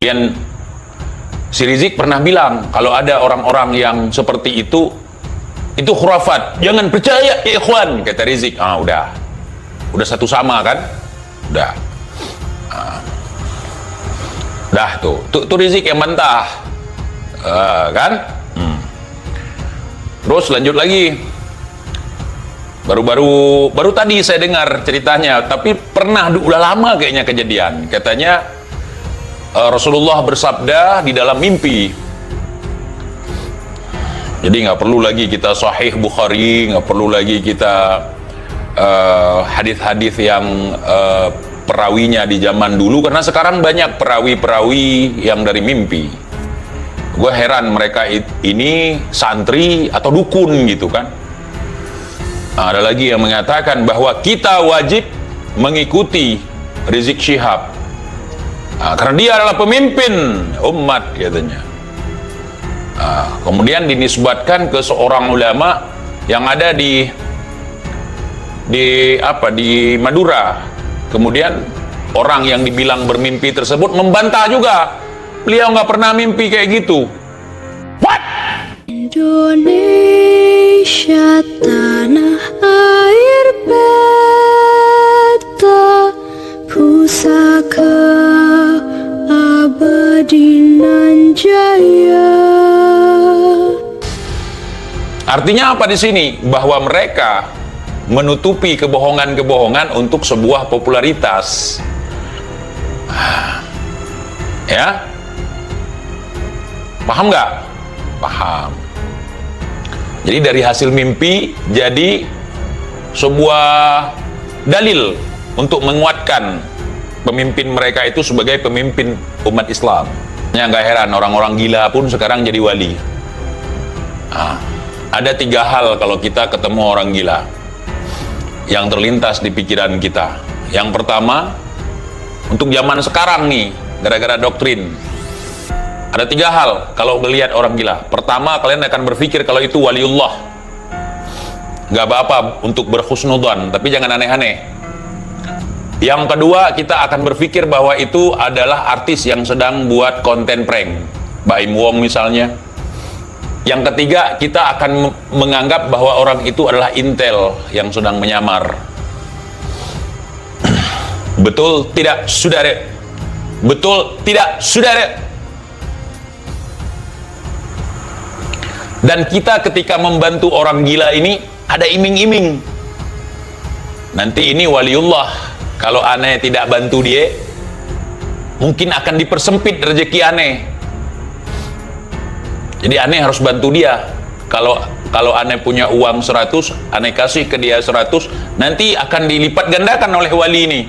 Kemudian si Rizik pernah bilang kalau ada orang-orang yang seperti itu khurafat, jangan percaya ikhwan, kata Rizik. Udah satu sama kan, udah tuh Rizik yang mentah, kan. Terus lanjut lagi, baru tadi saya dengar ceritanya, tapi udah lama kayaknya kejadian. Katanya Rasulullah bersabda di dalam mimpi. Jadi nggak perlu lagi kita Sahih Bukhari, nggak perlu lagi kita hadis-hadis yang perawinya di zaman dulu, karena sekarang banyak perawi-perawi yang dari mimpi. Gue heran mereka ini santri atau dukun gitu kan. Ada lagi yang mengatakan bahwa kita wajib mengikuti Rizik Syihab karena dia adalah pemimpin umat, katanya. Kemudian dinisbatkan ke seorang ulama yang ada di Madura. Kemudian orang yang dibilang bermimpi tersebut membantah juga, beliau nggak pernah mimpi kayak gitu. What? Indonesia tanah air beta, pusaka abadi nan jaya. Artinya apa di sini? Bahwa mereka menutupi kebohongan-kebohongan untuk sebuah popularitas. Ya? Paham nggak? Paham. Jadi dari hasil mimpi jadi sebuah dalil untuk menguatkan pemimpin mereka itu sebagai pemimpin umat Islam. Ya, nggak heran orang-orang gila pun sekarang jadi wali. Ada 3 hal kalau kita ketemu orang gila yang terlintas di pikiran kita. Yang pertama, untuk zaman sekarang nih, gara-gara doktrin, ada 3 hal kalau melihat orang gila. Pertama, kalian akan berpikir kalau itu waliullah. Nggak apa-apa untuk berhusnudzon, tapi jangan aneh-aneh. Yang kedua, kita akan berpikir bahwa itu adalah artis yang sedang buat konten prank, Baim Wong misalnya. Yang ketiga, kita akan menganggap bahwa orang itu adalah intel yang sedang menyamar. Betul tidak, saudara? Betul tidak, saudara? Dan kita ketika membantu orang gila ini ada iming-iming. Nanti ini waliullah, kalau aneh tidak bantu dia, mungkin akan dipersempit rezeki aneh. Jadi aneh harus bantu dia. Kalau aneh punya uang 100, aneh kasih ke dia 100, nanti akan dilipat gandakan oleh wali ini.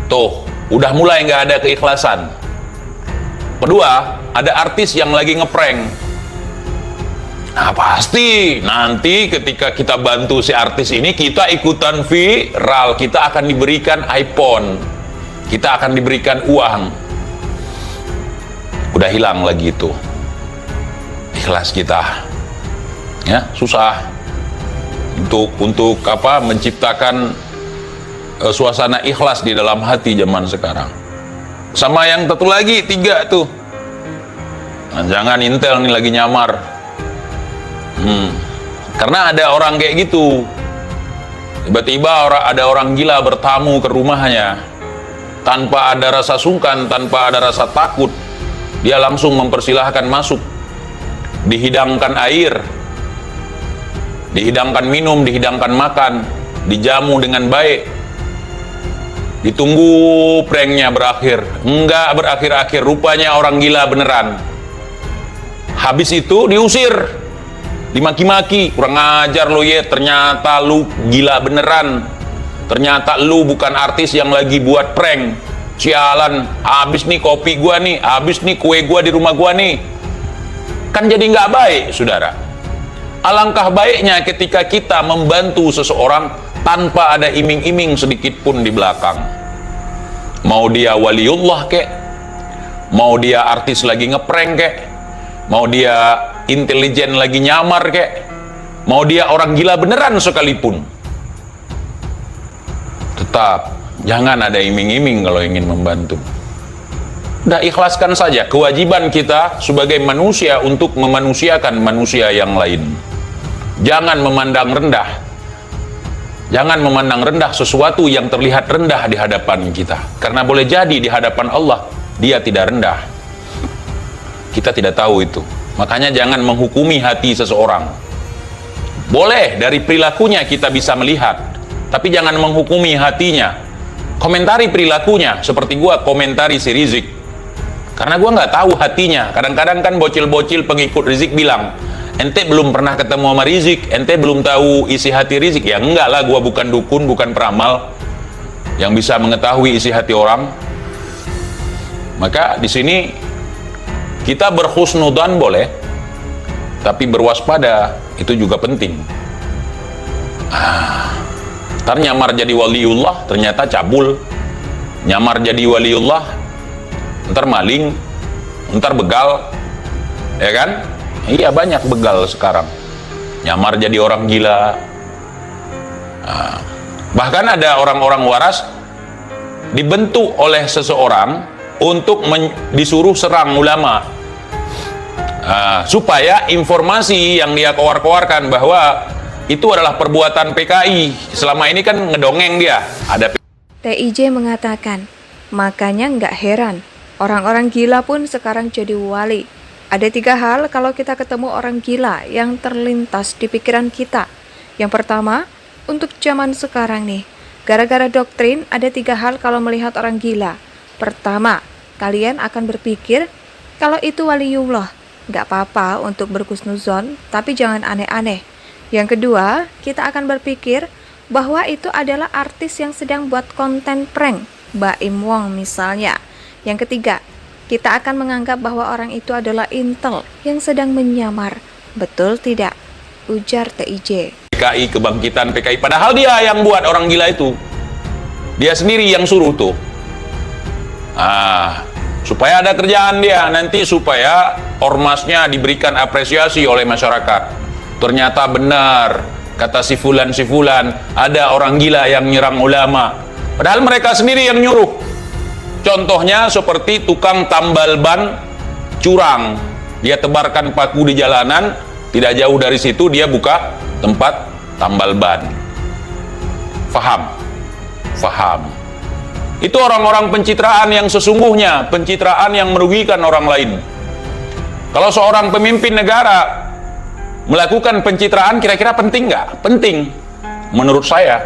Tuh, udah mulai nggak ada keikhlasan. Kedua, ada artis yang lagi ngeprank. Nah, pasti nanti ketika kita bantu si artis ini, kita ikutan viral, kita akan diberikan iPhone, kita akan diberikan uang. Udah hilang lagi itu ikhlas kita, ya. Susah untuk menciptakan suasana ikhlas di dalam hati zaman sekarang. Sama yang satu lagi, 3 tuh. Nah, jangan intel nih lagi nyamar. Karena ada orang kayak gitu. Tiba-tiba ada orang gila bertamu ke rumahnya, tanpa ada rasa sungkan, tanpa ada rasa takut, dia langsung mempersilahkan masuk. Dihidangkan air, dihidangkan minum, dihidangkan makan, dijamu dengan baik. Ditunggu pranknya berakhir. Enggak berakhir-akhir, rupanya orang gila beneran. Habis itu diusir, dimaki-maki, kurang ajar lo ya, ternyata lu gila beneran. Ternyata lu bukan artis yang lagi buat prank. Sialan, habis nih kopi gua nih, habis nih kue gua di rumah gua nih. Kan jadi nggak baik, saudara. Alangkah baiknya ketika kita membantu seseorang tanpa ada iming-iming sedikit pun di belakang. Mau dia waliullah kek, mau dia artis lagi ngeprank kek, mau dia intelijen lagi nyamar kek, mau dia orang gila beneran sekalipun, tetap jangan ada iming-iming kalau ingin membantu. Udah ikhlaskan saja kewajiban kita sebagai manusia untuk memanusiakan manusia yang lain. Jangan memandang rendah. Jangan memandang rendah sesuatu yang terlihat rendah di hadapan kita. Karena boleh jadi di hadapan Allah dia tidak rendah. Kita tidak tahu itu. Makanya jangan menghukumi hati seseorang. Boleh dari perilakunya kita bisa melihat, tapi jangan menghukumi hatinya. Komentari perilakunya, seperti gua komentari si Rizik. Karena gua nggak tahu hatinya. Kadang-kadang kan bocil-bocil pengikut Rizik bilang, ente belum pernah ketemu sama Rizik, ente belum tahu isi hati Rizik. Ya enggak lah, gua bukan dukun, bukan peramal yang bisa mengetahui isi hati orang. Maka di sini kita berhusnudzan boleh, tapi berwaspada itu juga penting. Ntar nyamar jadi waliullah ternyata cabul, nyamar jadi waliullah ntar maling, ntar begal, ya kan? Iya, banyak begal sekarang, nyamar jadi orang gila. Bahkan ada orang-orang waras dibentuk oleh seseorang untuk disuruh serang ulama, supaya informasi yang dia keluarkan bahwa itu adalah perbuatan PKI. Selama ini kan ngedongeng dia. Ada TIJ mengatakan, makanya nggak heran, orang-orang gila pun sekarang jadi wali. Ada 3 hal kalau kita ketemu orang gila yang terlintas di pikiran kita. Yang pertama, untuk zaman sekarang nih, gara-gara doktrin ada 3 hal kalau melihat orang gila. Pertama, kalian akan berpikir kalau itu waliullah. Nggak apa-apa untuk berhusnuzon, tapi jangan aneh-aneh. Yang kedua, kita akan berpikir bahwa itu adalah artis yang sedang buat konten prank, Baim Wong misalnya. Yang ketiga, kita akan menganggap bahwa orang itu adalah intel yang sedang menyamar. Betul tidak? Ujar TIJ. PKI, kebangkitan PKI, padahal dia yang buat orang gila itu. Dia sendiri yang suruh tuh. Supaya ada kerjaan dia nanti, supaya ormasnya diberikan apresiasi oleh masyarakat. Ternyata benar kata si fulan ada orang gila yang nyerang ulama, padahal mereka sendiri yang nyuruh. Contohnya seperti tukang tambal ban curang, dia tebarkan paku di jalanan, tidak jauh dari situ dia buka tempat tambal ban. Faham. Itu orang-orang pencitraan yang sesungguhnya, pencitraan yang merugikan orang lain. Kalau seorang pemimpin negara melakukan pencitraan, kira-kira penting nggak? Penting, menurut saya.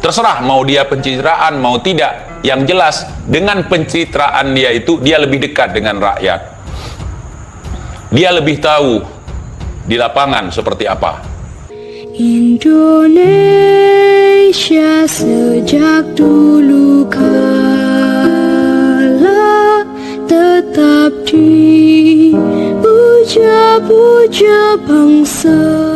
Terserah mau dia pencitraan mau tidak. Yang jelas dengan pencitraan dia itu, dia lebih dekat dengan rakyat. Dia lebih tahu di lapangan seperti apa. Indonesia sejak dulu kala tetap dipuja-puja bangsa.